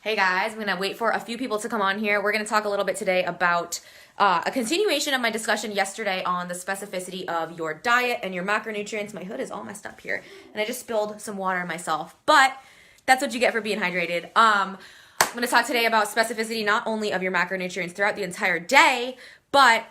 Hey guys, I'm gonna wait for a few people to come on here. We're gonna talk a little bit today about a continuation of my discussion yesterday on the specificity of your diet and your macronutrients. My hood is all messed up here, and I just spilled some water on myself, but that's what you get for being hydrated. I'm gonna talk today about specificity not only of your macronutrients throughout the entire day, but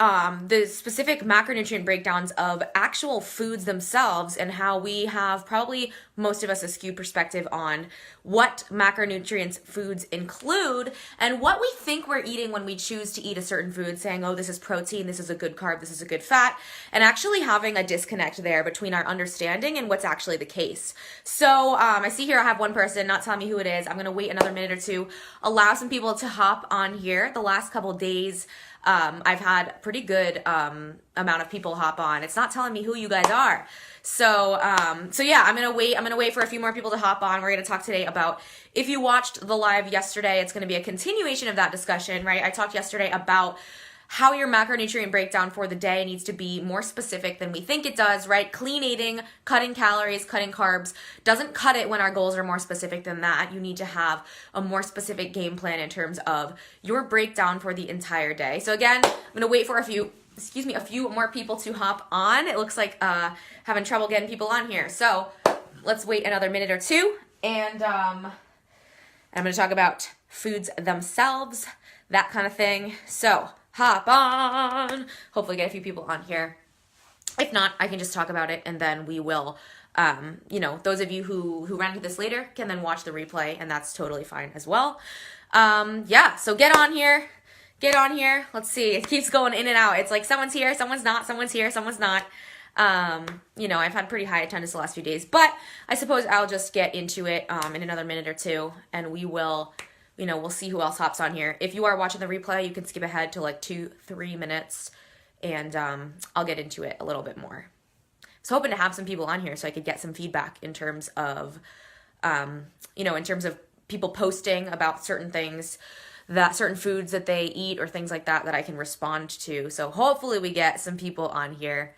the specific macronutrient breakdowns of actual foods themselves and how we have probably most of us a skewed perspective on what macronutrients foods include and what we think we're eating when we choose to eat a certain food, saying, oh, this is protein, this is a good carb, this is a good fat, and actually having a disconnect there between our understanding and what's actually the case. So I see here I have one person, not telling me who it is. I'm going to wait another minute or two, allow some people to hop on here. The last couple days, I've had pretty good amount of people hop on. It's not telling me who you guys are. So yeah, I'm gonna wait for a few more people to hop on. We're gonna talk today about, if you watched the live yesterday, it's gonna be a continuation of that discussion, right? I talked yesterday about how your macronutrient breakdown for the day needs to be more specific than we think it does, right? Clean eating, cutting calories, cutting carbs doesn't cut it when our goals are more specific than that. You need to have a more specific game plan in terms of your breakdown for the entire day. So again, I'm gonna wait for a few more people to hop on. It looks like having trouble getting people on here. So let's wait another minute or two, and I'm gonna talk about foods themselves, that kind of thing. So hop on. Hopefully get a few people on here. If not, I can just talk about it, and then we will, those of you who ran into this later can then watch the replay, and that's totally fine as well. So get on here. Let's see. It keeps going in and out. It's like someone's here, someone's not, someone's here, someone's not. I've had pretty high attendance the last few days, but I suppose I'll just get into it in another minute or two, and we will we'll see who else hops on here. If you are watching the replay, you can skip ahead to like 2-3 minutes, and I'll get into it a little bit more. So hoping to have some people on here so I could get some feedback in terms of, people posting about certain things, that certain foods that they eat or things like that I can respond to. So hopefully we get some people on here.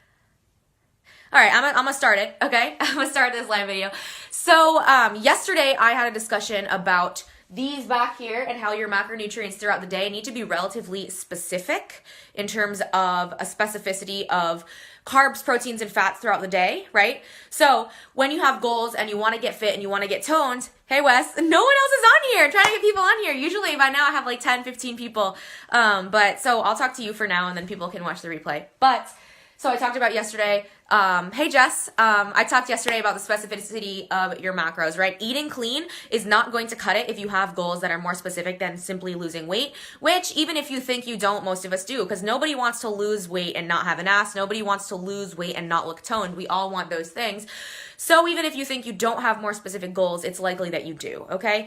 All right, I'm gonna start it, okay? I'm gonna start this live video. So yesterday I had a discussion about these back here and how your macronutrients throughout the day need to be relatively specific in terms of a specificity of carbs, proteins, and fats throughout the day, right? So when you have goals and you want to get fit and you want to get toned, hey Wes, no one else is on here. I'm trying to get people on here. Usually by now I have like 10, 15 people. But so I'll talk to you for now, and then people can watch the replay. So I talked about yesterday, hey Jess, I talked yesterday about the specificity of your macros, right? Eating clean is not going to cut it if you have goals that are more specific than simply losing weight, which even if you think you don't, most of us do, because nobody wants to lose weight and not have an ass. Nobody wants to lose weight and not look toned. We all want those things. So even if you think you don't have more specific goals, it's likely that you do, okay?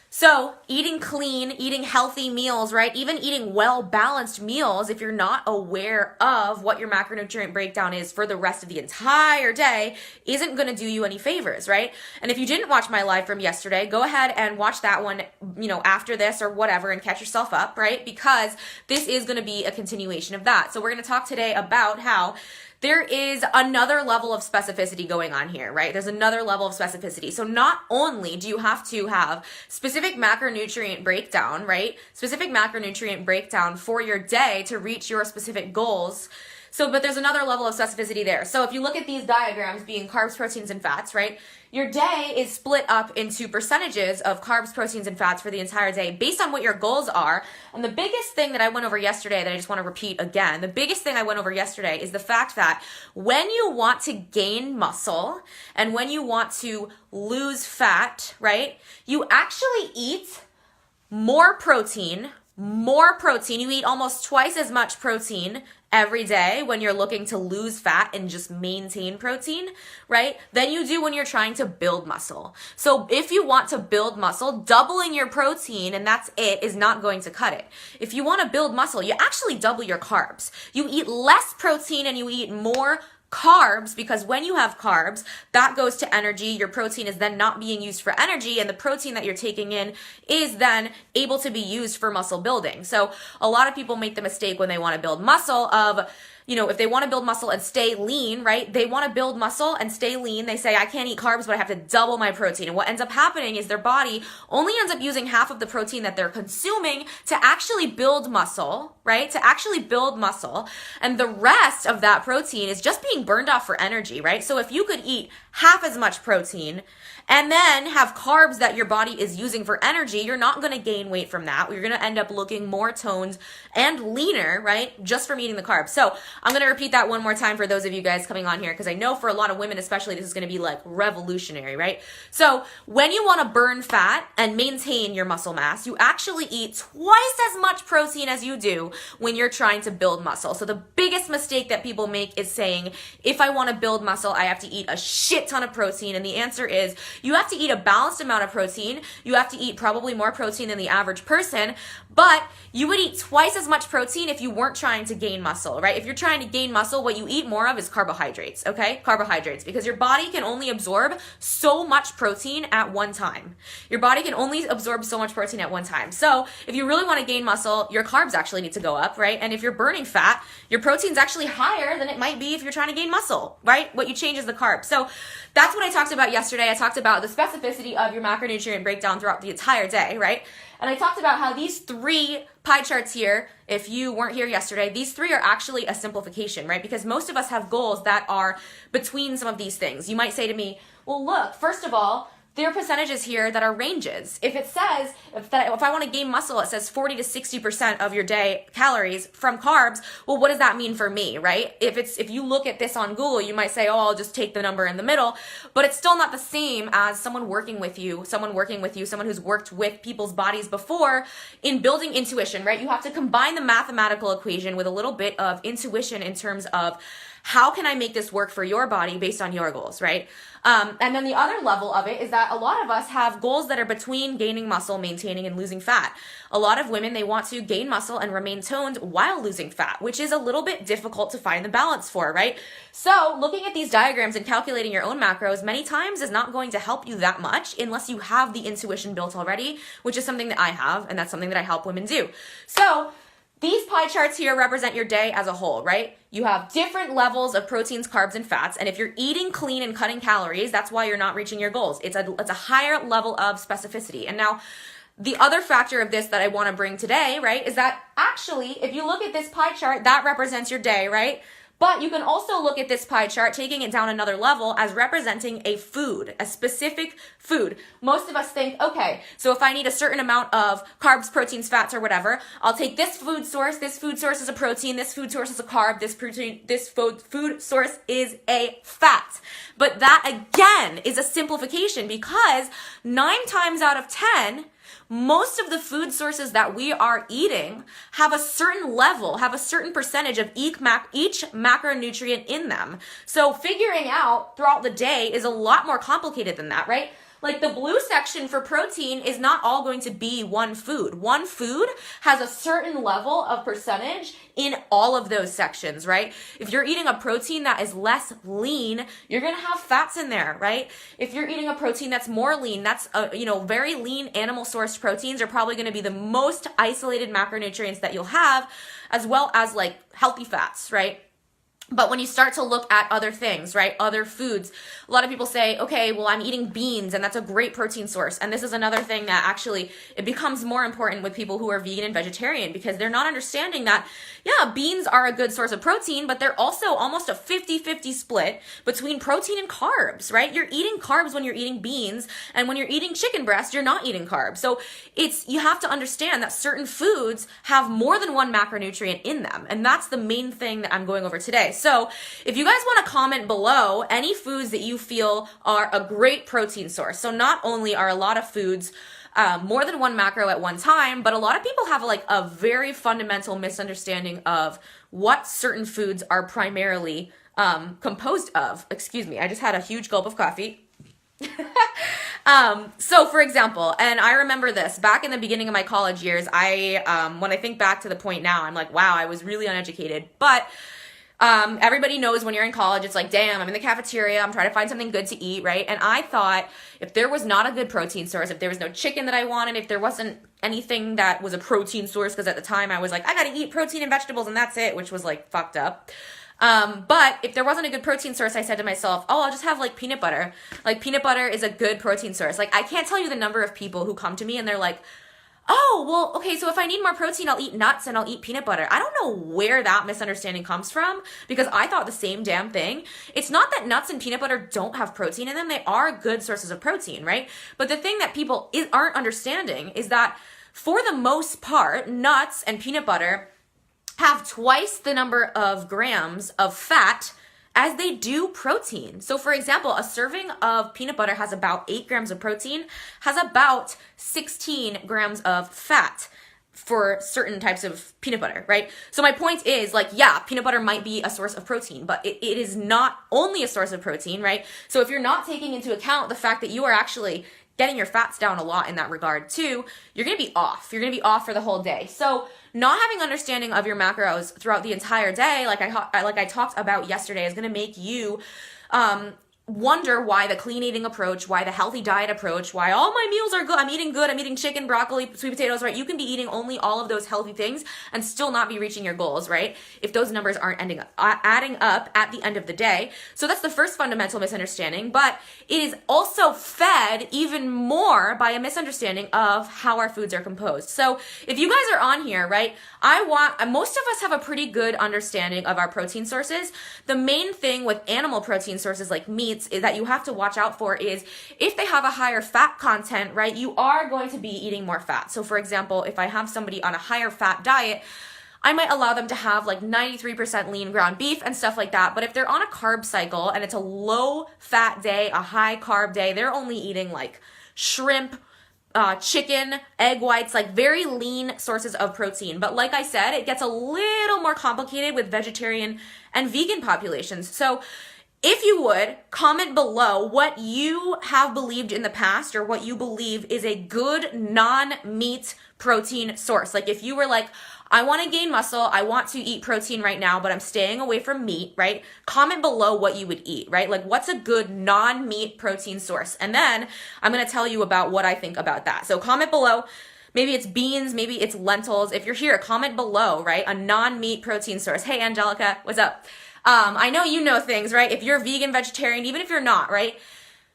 So eating clean, eating healthy meals, right? Even eating well-balanced meals, if you're not aware of what your macronutrient breakdown is for the rest of the entire day, isn't going to do you any favors, right? And if you didn't watch my live from yesterday, go ahead and watch that one, after this or whatever, and catch yourself up, right? Because this is going to be a continuation of that. So we're going to talk today about how there is another level of specificity going on here, right? There's another level of specificity. So not only do you have to have specific macronutrient breakdown, right? Specific macronutrient breakdown for your day to reach your specific goals. But there's another level of specificity there. So if you look at these diagrams being carbs, proteins, and fats, right? Your day is split up into percentages of carbs, proteins, and fats for the entire day based on what your goals are. And the biggest thing that I went over yesterday that I just want to repeat again, the biggest thing I went over yesterday is the fact that when you want to gain muscle and when you want to lose fat, right? You actually eat more protein. You eat almost twice as much protein every day when you're looking to lose fat and just maintain protein, right? Than you do when you're trying to build muscle. So if you want to build muscle, doubling your protein and that's it is not going to cut it. If you want to build muscle, you actually double your carbs. You eat less protein and you eat more carbs, because when you have carbs, that goes to energy. Your protein is then not being used for energy, and the protein that you're taking in is then able to be used for muscle building. So a lot of people make the mistake when they want to build muscle of if they want to build muscle and stay lean, right? They want to build muscle and stay lean. They say, I can't eat carbs, but I have to double my protein. And what ends up happening is their body only ends up using half of the protein that they're consuming to actually build muscle, right? To actually build muscle. And the rest of that protein is just being burned off for energy, right? So if you could eat half as much protein and then have carbs that your body is using for energy, you're not going to gain weight from that. You're going to end up looking more toned and leaner, right? Just from eating the carbs. So I'm going to repeat that one more time for those of you guys coming on here, because I know for a lot of women especially, this is going to be like revolutionary, right? So when you want to burn fat and maintain your muscle mass, you actually eat twice as much protein as you do when you're trying to build muscle. So the biggest mistake that people make is saying, if I want to build muscle, I have to eat a shit ton of protein. And the answer is, you have to eat a balanced amount of protein. You have to eat probably more protein than the average person, but you would eat twice as much protein if you weren't trying to gain muscle, right? If you're trying to gain muscle, what you eat more of is carbohydrates, okay? Carbohydrates, because your body can only absorb so much protein at one time. Your body can only absorb so much protein at one time. So if you really want to gain muscle, your carbs actually need to go up, right? And if you're burning fat, your protein's actually higher than it might be if you're trying to gain muscle, right? What you change is the carbs. So that's what I talked about yesterday. I talked about the specificity of your macronutrient breakdown throughout the entire day, right? And I talked about how these 3 pie charts here, if you weren't here yesterday, these 3 are actually a simplification, right? Because most of us have goals that are between some of these things. You might say to me, well, look, first of all, there are percentages here that are ranges. If it says, if I want to gain muscle, it says 40 to 60% of your day calories from carbs, well, what does that mean for me, right? If you look at this on Google, you might say, oh, I'll just take the number in the middle, but it's still not the same as someone working with you, someone who's worked with people's bodies before in building intuition, right? You have to combine the mathematical equation with a little bit of intuition in terms of how can I make this work for your body based on your goals, right? And then the other level of it is that a lot of us have goals that are between gaining muscle, maintaining, and losing fat. A lot of women, they want to gain muscle and remain toned while losing fat, which is a little bit difficult to find the balance for, right? So looking at these diagrams and calculating your own macros many times is not going to help you that much unless you have the intuition built already, which is something that I have, and that's something that I help women do. So these pie charts here represent your day as a whole, right? You have different levels of proteins, carbs, and fats. And if you're eating clean and cutting calories, that's why you're not reaching your goals. It's a higher level of specificity. And now the other factor of this that I want to bring today, right, is that actually, if you look at this pie chart, that represents your day, right? But you can also look at this pie chart, taking it down another level, as representing a food, a specific food. Most of us think, okay, so if I need a certain amount of carbs, proteins, fats, or whatever, I'll take this food source. This food source is a protein. This food source is a carb. This food source is a fat. But that, again, is a simplification, because 9 times out of 10, most of the food sources that we are eating have a certain level, have a certain percentage of each macronutrient in them. So figuring out throughout the day is a lot more complicated than that, right? Like the blue section for protein is not all going to be one food. One food has a certain level of percentage in all of those sections, right? If you're eating a protein that is less lean, you're going to have fats in there, right? If you're eating a protein that's more lean, that's very lean animal sourced proteins are probably going to be the most isolated macronutrients that you'll have, as well as like healthy fats, right? But when you start to look at other things, right, other foods, a lot of people say, okay, well, I'm eating beans and that's a great protein source. And this is another thing that actually, it becomes more important with people who are vegan and vegetarian, because they're not understanding that, yeah, beans are a good source of protein, but they're also almost a 50-50 split between protein and carbs, right? You're eating carbs when you're eating beans, and when you're eating chicken breast, you're not eating carbs. So you have to understand that certain foods have more than one macronutrient in them. And that's the main thing that I'm going over today. So if you guys want to comment below any foods that you feel are a great protein source. So not only are a lot of foods more than one macro at one time, but a lot of people have like a very fundamental misunderstanding of what certain foods are primarily composed of. Excuse me, I just had a huge gulp of coffee. So for example, and I remember this back in the beginning of my college years, when I think back to the point now, I'm like, wow, I was really uneducated, but everybody knows when you're in college, it's like, damn, I'm in the cafeteria, I'm trying to find something good to eat, right? And I thought if there was not a good protein source, if there was no chicken that I wanted, if there wasn't anything that was a protein source, because at the time I was like, I gotta eat protein and vegetables and that's it, which was like fucked up. But if there wasn't a good protein source, I said to myself, oh, I'll just have like peanut butter. Like peanut butter is a good protein source. Like I can't tell you the number of people who come to me and they're like, oh, well, okay, so if I need more protein, I'll eat nuts and I'll eat peanut butter. I don't know where that misunderstanding comes from, because I thought the same damn thing. It's not that nuts and peanut butter don't have protein in them. They are good sources of protein, right? But the thing that people aren't understanding is that for the most part, nuts and peanut butter have twice the number of grams of fat as they do protein. So for example, a serving of peanut butter has about 8 grams of protein, has about 16 grams of fat for certain types of peanut butter, right? So my point is, like, yeah, peanut butter might be a source of protein, but it is not only a source of protein, right? So if you're not taking into account the fact that you are actually getting your fats down a lot in that regard too, you're gonna be off. You're gonna be off for the whole day. So not having understanding of your macros throughout the entire day, like I talked about yesterday, is gonna make you wonder why the clean eating approach, why the healthy diet approach, why all my meals are good. I'm eating chicken, broccoli, sweet potatoes, right? You can be eating only all of those healthy things and still not be reaching your goals, right? If those numbers aren't adding up at the end of the day. So that's the first fundamental misunderstanding, but it is also fed even more by a misunderstanding of how our foods are composed. So if you guys are on here, right, most of us have a pretty good understanding of our protein sources. The main thing with animal protein sources like meats is that you have to watch out for is if they have a higher fat content, right, you are going to be eating more fat. So for example, if I have somebody on a higher fat diet, I might allow them to have like 93% lean ground beef and stuff like that. But if they're on a carb cycle and it's a low fat day, a high carb day, they're only eating like shrimp, chicken, egg whites, like very lean sources of protein. But like I said, it gets a little more complicated with vegetarian and vegan populations. So if you would, comment below what you have believed in the past or what you believe is a good non-meat protein source. Like if you were like, I want to gain muscle, I want to eat protein right now, but I'm staying away from meat, right? Comment below what you would eat, right? Like what's a good non-meat protein source? And then I'm going to tell you about what I think about that. So comment below. Maybe it's beans, maybe it's lentils. If you're here, comment below, right? A non-meat protein source. Hey, Angelica, what's up? I know you know things, right? If you're vegan, vegetarian, even if you're not, right?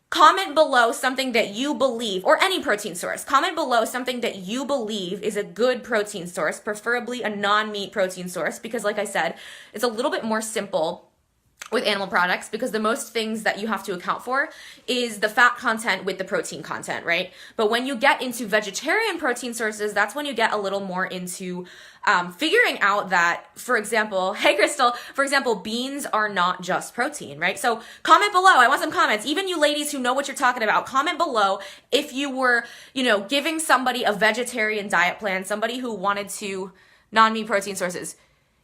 Comment below something that you believe, or any protein source. Comment below something that you believe is a good protein source, preferably a non-meat protein source, because like I said, it's a little bit more simple with animal products because the most things that you have to account for is the fat content with the protein content, right? But when you get into vegetarian protein sources, that's when you get a little more into figuring out that, for example, hey Crystal, for example, beans are not just protein, right? So comment below. I want some comments. Even you ladies who know what you're talking about, comment below if you were, giving somebody a vegetarian diet plan, somebody who wanted to non-meat protein sources.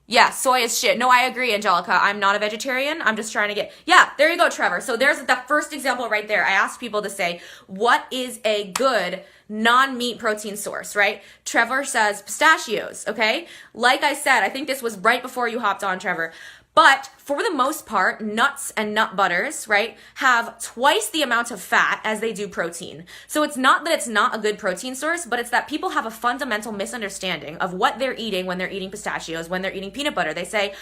Yeah, soy is shit. No, I agree, Angelica. I'm not a vegetarian. I'm just trying to get... Yeah, there you go, Trevor. So there's the first example right there. I asked people to say, what is a good non-meat protein source, right? Trevor says pistachios, okay? Like I said, I think this was right before you hopped on, Trevor. But for the most part, nuts and nut butters, right, have twice the amount of fat as they do protein. So it's not that it's not a good protein source, but it's that people have a fundamental misunderstanding of what they're eating when they're eating pistachios, when they're eating peanut butter. They say,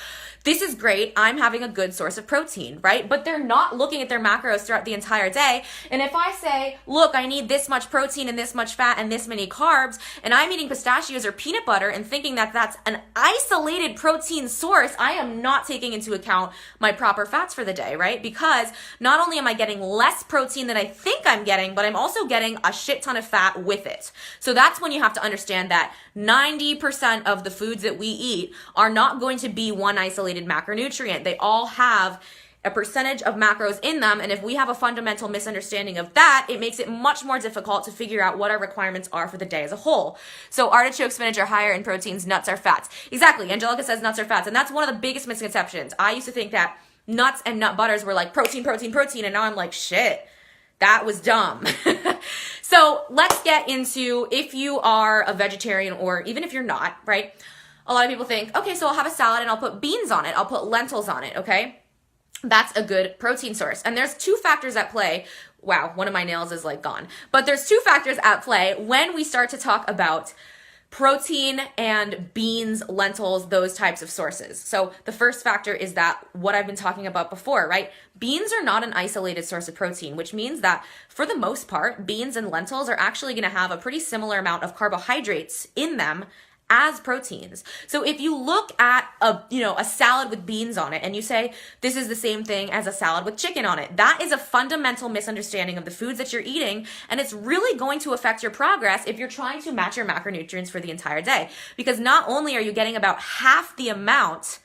this is great, I'm having a good source of protein, right? But they're not looking at their macros throughout the entire day. And if I say, look, I need this much protein and this much fat and this many carbs, and I'm eating pistachios or peanut butter and thinking that that's an isolated protein source, I am not taking into account my proper fats for the day, right? Because not only am I getting less protein than I think I'm getting, but I'm also getting a shit ton of fat with it. So that's when you have to understand that 90% of the foods that we eat are not going to be one isolated macronutrient. They all have a percentage of macros in them, and if we have a fundamental misunderstanding of that, it makes it much more difficult to figure out what our requirements are for the day as a whole. So artichoke, spinach are higher in proteins, nuts are fats. Exactly, Angelica says nuts are fats, and that's one of the biggest misconceptions. I used to think that nuts and nut butters were like protein, protein, protein, and now I'm like, shit, that was dumb. So let's get into if you are a vegetarian or even if you're not, right? A lot of people think, okay, so I'll have a salad and I'll put beans on it. I'll put lentils on it, okay? That's a good protein source. And there's two factors at play wow, one of my nails is like gone. But there's two factors at play when we start to talk about protein and beans, lentils, those types of sources. So the first factor is that what I've been talking about before, right? Beans are not an isolated source of protein, which means that for the most part, beans and lentils are actually going to have a pretty similar amount of carbohydrates in them as proteins. So if you look at a salad with beans on it and you say this is the same thing as a salad with chicken on it, that is a fundamental misunderstanding of the foods that you're eating, and it's really going to affect your progress if you're trying to match your macronutrients for the entire day. Because not only are you getting about half the amount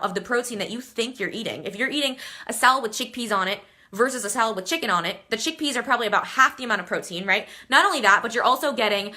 of the protein that you think you're eating. If you're eating a salad with chickpeas on it versus a salad with chicken on it, the chickpeas are probably about half the amount of protein, right? Not only that, but you're also getting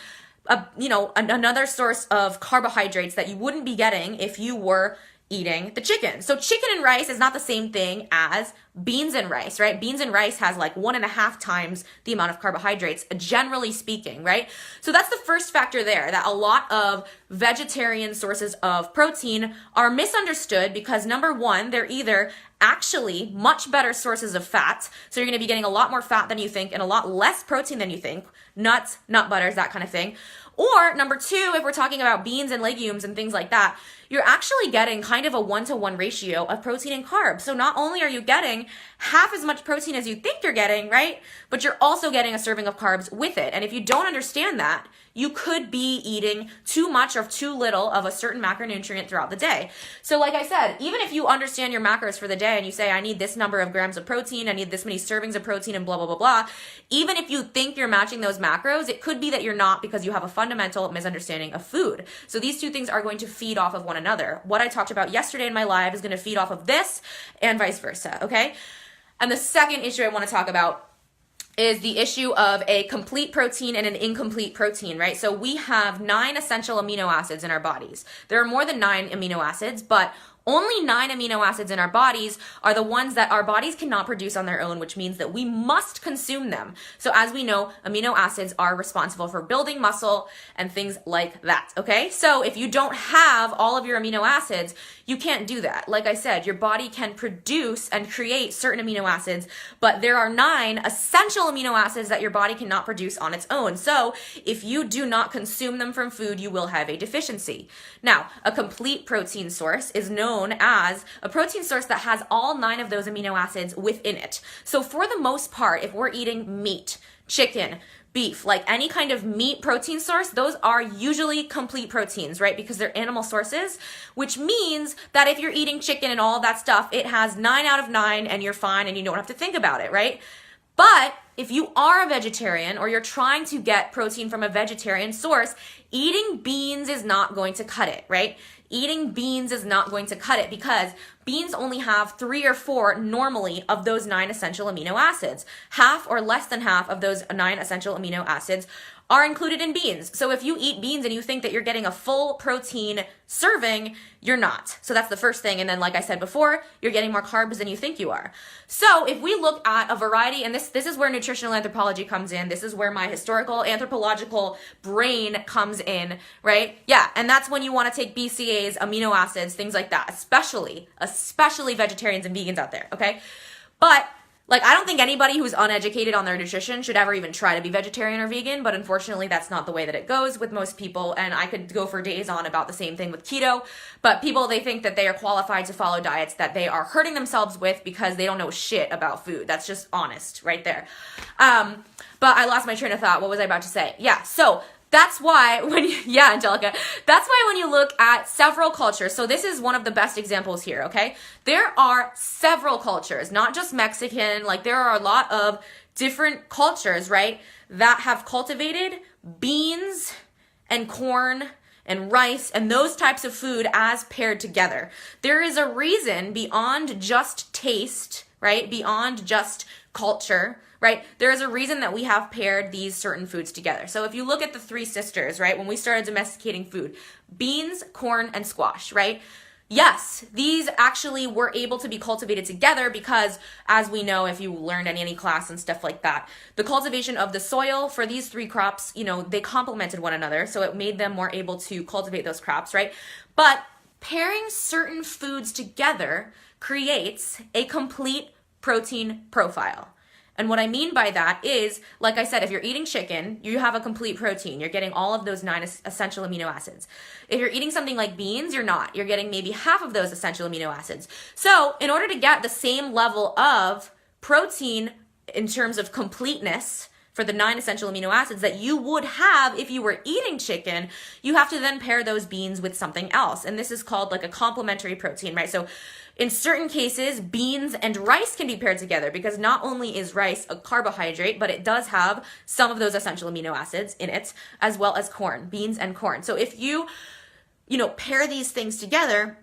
another source of carbohydrates that you wouldn't be getting if you were eating the chicken. So chicken and rice is not the same thing as beans and rice, right? Beans and rice has like 1.5 times the amount of carbohydrates, generally speaking, right? So that's the first factor there, that a lot of vegetarian sources of protein are misunderstood because number one, they're either actually much better sources of fat. So you're going to be getting a lot more fat than you think and a lot less protein than you think. Nuts, nut butters, that kind of thing. Or number two, if we're talking about beans and legumes and things like that, you're actually getting kind of a 1-to-1 ratio of protein and carbs. So not only are you getting half as much protein as you think you're getting, right? But you're also getting a serving of carbs with it. And if you don't understand that, you could be eating too much or too little of a certain macronutrient throughout the day. So like I said, even if you understand your macros for the day and you say, I need this number of grams of protein, I need this many servings of protein and blah, blah, blah, blah. Even if you think you're matching those macros, it could be that you're not because you have a fundamental misunderstanding of food. So these two things are going to feed off of one another. What I talked about yesterday in my live is going to feed off of this and vice versa, okay? And the second issue I want to talk about is the issue of a complete protein and an incomplete protein, right? So we have 9 essential amino acids in our bodies. There are more than 9 amino acids, but only 9 amino acids in our bodies are the ones that our bodies cannot produce on their own, which means that we must consume them. So as we know, amino acids are responsible for building muscle and things like that, okay? So if you don't have all of your amino acids, you can't do that. Like I said, your body can produce and create certain amino acids, but there are 9 essential amino acids that your body cannot produce on its own. So if you do not consume them from food, you will have a deficiency. Now, a complete protein source is known as a protein source that has all 9 of those amino acids within it. So for the most part, if we're eating meat, chicken, beef, like any kind of meat protein source, those are usually complete proteins, right? Because they're animal sources, which means that if you're eating chicken and all that stuff, it has 9 out of 9 and you're fine and you don't have to think about it, right? But if you are a vegetarian or you're trying to get protein from a vegetarian source, eating beans is not going to cut it, right? Eating beans is not going to cut it because beans only have 3 or 4 normally of those 9 essential amino acids. Half or less than half of those 9 essential amino acids are included in beans. So if you eat beans and you think that you're getting a full protein serving, you're not. So that's the first thing. And then like I said before, you're getting more carbs than you think you are. So if we look at a variety, and this is where nutritional anthropology comes in. This is where my historical anthropological brain comes in, right? Yeah, and that's when you want to take BCAAs, amino acids, things like that, especially vegetarians and vegans out there, okay? But like, I don't think anybody who's uneducated on their nutrition should ever even try to be vegetarian or vegan, but unfortunately that's not the way that it goes with most people, and I could go for days on about the same thing with keto, but people, they think that they are qualified to follow diets that they are hurting themselves with because they don't know shit about food. That's just honest right there. But I lost my train of thought. What was I about to say? Yeah, so that's why Angelica, that's why when you look at several cultures, so this is one of the best examples here, okay? There are several cultures, not just Mexican, like there are a lot of different cultures, right, that have cultivated beans and corn and rice and those types of food as paired together. There is a reason beyond just taste, right, beyond just culture, right? There is a reason that we have paired these certain foods together. So if you look at the 3 sisters, right, when we started domesticating food, beans, corn, and squash, right? Yes, these actually were able to be cultivated together because, as we know, if you learned any class and stuff like that, the cultivation of the soil for these 3 crops, you know, they complemented one another, so it made them more able to cultivate those crops, right? But pairing certain foods together creates a complete protein profile. And what I mean by that is, like I said, if you're eating chicken, you have a complete protein. You're getting all of those 9 essential amino acids. If you're eating something like beans, you're not. You're getting maybe half of those essential amino acids. So in order to get the same level of protein in terms of completeness for the 9 essential amino acids that you would have if you were eating chicken, you have to then pair those beans with something else. And this is called like a complementary protein, right? So in certain cases, beans and rice can be paired together because not only is rice a carbohydrate, but it does have some of those essential amino acids in it, as well as corn, beans and corn. So if you pair these things together,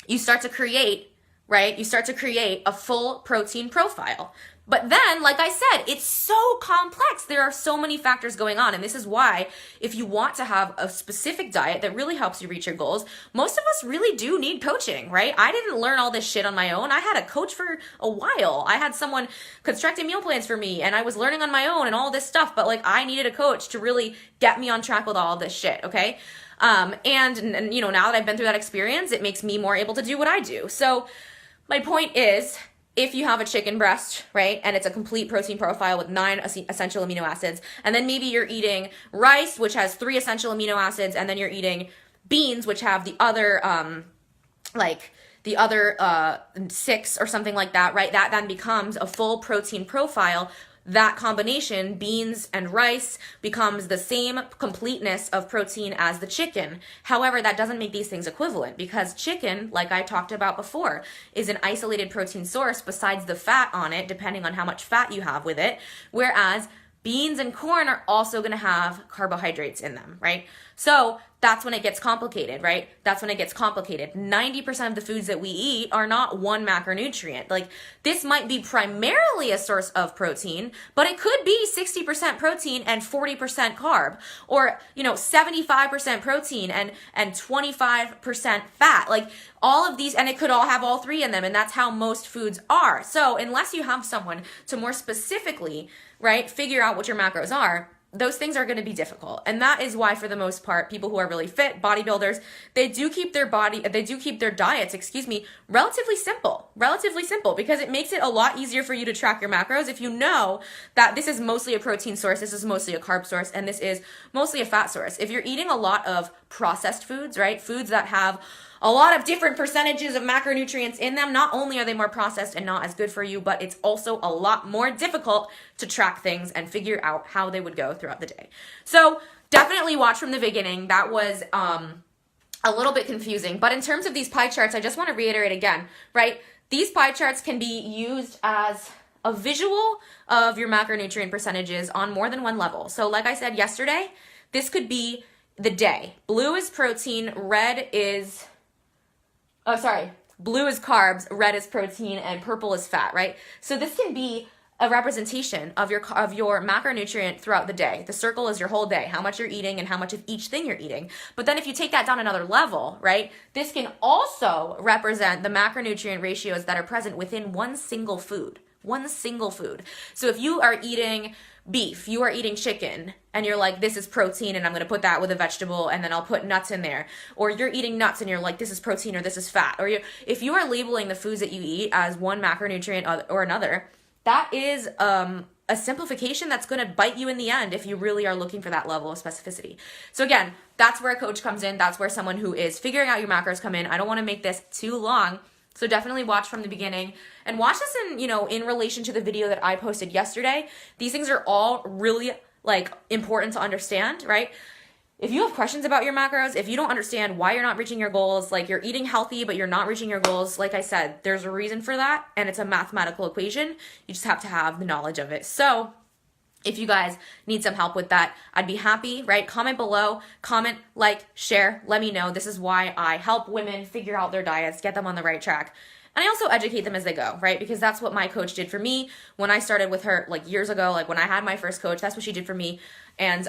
you start to create, right? You start to create a full protein profile. But then, like I said, it's so complex. There are so many factors going on. And this is why if you want to have a specific diet that really helps you reach your goals, most of us really do need coaching, right? I didn't learn all this shit on my own. I had a coach for a while. I had someone constructing meal plans for me and I was learning on my own and all this stuff. But like I needed a coach to really get me on track with all this shit, okay? And now that I've been through that experience, it makes me more able to do what I do. So my point is, if you have a chicken breast, right, and it's a complete protein profile with 9 essential amino acids, and then maybe you're eating rice, which has 3 essential amino acids, and then you're eating beans, which have the other, 6 or something like that, right, that then becomes a full protein profile. That combination, beans and rice, becomes the same completeness of protein as the chicken. However, that doesn't make these things equivalent because chicken, like I talked about before, is an isolated protein source besides the fat on it, depending on how much fat you have with it, whereas beans and corn are also going to have carbohydrates in them, right? So that's when it gets complicated, right? That's when it gets complicated. 90% of the foods that we eat are not one macronutrient. Like this might be primarily a source of protein, but it could be 60% protein and 40% carb, or 75% protein and 25% fat. Like all of these, and it could all have all 3 in them, and that's how most foods are. So unless you have someone to more specifically, right, figure out what your macros are, those things are going to be difficult. And that is why, for the most part, people who are really fit, bodybuilders, they do keep their diets, relatively simple, because it makes it a lot easier for you to track your macros if you know that this is mostly a protein source, this is mostly a carb source, and this is mostly a fat source. If you're eating a lot of processed foods, right, foods that have a lot of different percentages of macronutrients in them, not only are they more processed and not as good for you, but it's also a lot more difficult to track things and figure out how they would go throughout the day. So definitely watch from the beginning. That was a little bit confusing. But in terms of these pie charts, I just want to reiterate again, right? These pie charts can be used as a visual of your macronutrient percentages on more than one level. So like I said yesterday, this could be the day. Blue is protein, blue is carbs, red is protein, and purple is fat, right? So this can be a representation of your macronutrient throughout the day. The circle is your whole day, how much you're eating and how much of each thing you're eating. But then if you take that down another level, right, this can also represent the macronutrient ratios that are present within one single food. So if you are eating beef, you are eating chicken, and you're like, this is protein, and I'm going to put that with a vegetable, and then I'll put nuts in there. Or you're eating nuts, and you're like, this is protein, or this is fat. Or if you are labeling the foods that you eat as one macronutrient or another, that is a simplification that's going to bite you in the end if you really are looking for that level of specificity. So again, that's where a coach comes in. That's where someone who is figuring out your macros come in. I don't want to make this too long, so definitely watch from the beginning and watch this in relation to the video that I posted yesterday. These things are all really important to understand, right? If you have questions about your macros, if you don't understand why you're not reaching your goals, like you're eating healthy but you're not reaching your goals, like I said, there's a reason for that, and it's a mathematical equation. You just have to have the knowledge of it. So if you guys need some help with that, I'd be happy, right? Comment below, comment, share, let me know. This is why I help women figure out their diets, get them on the right track. And I also educate them as they go, right? Because that's what my coach did for me when I started with her years ago, when I had my first coach, that's what she did for me. And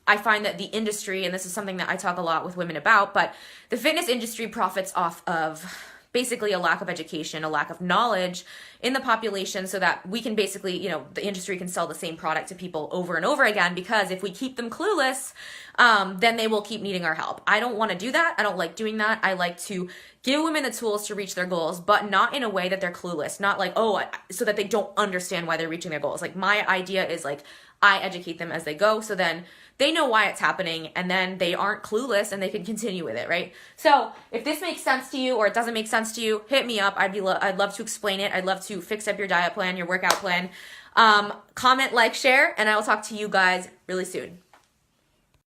I find that the industry, and this is something that I talk a lot with women about, but the fitness industry profits off of basically a lack of education, a lack of knowledge in the population, so that we can basically, you know, the industry can sell the same product to people over and over again, because if we keep them clueless, then they will keep needing our help. I don't want to do that. I don't like doing that. I like to give women the tools to reach their goals, but not in a way that they're clueless, not like, oh, so that they don't understand why they're reaching their goals. Like, my idea is like, I educate them as they go, so then they know why it's happening, and then they aren't clueless and they can continue with it, right? So if this makes sense to you or it doesn't make sense to you, hit me up. I'd love to explain it. I'd love to fix up your diet plan, your workout plan. Comment, like, share, and I will talk to you guys really soon.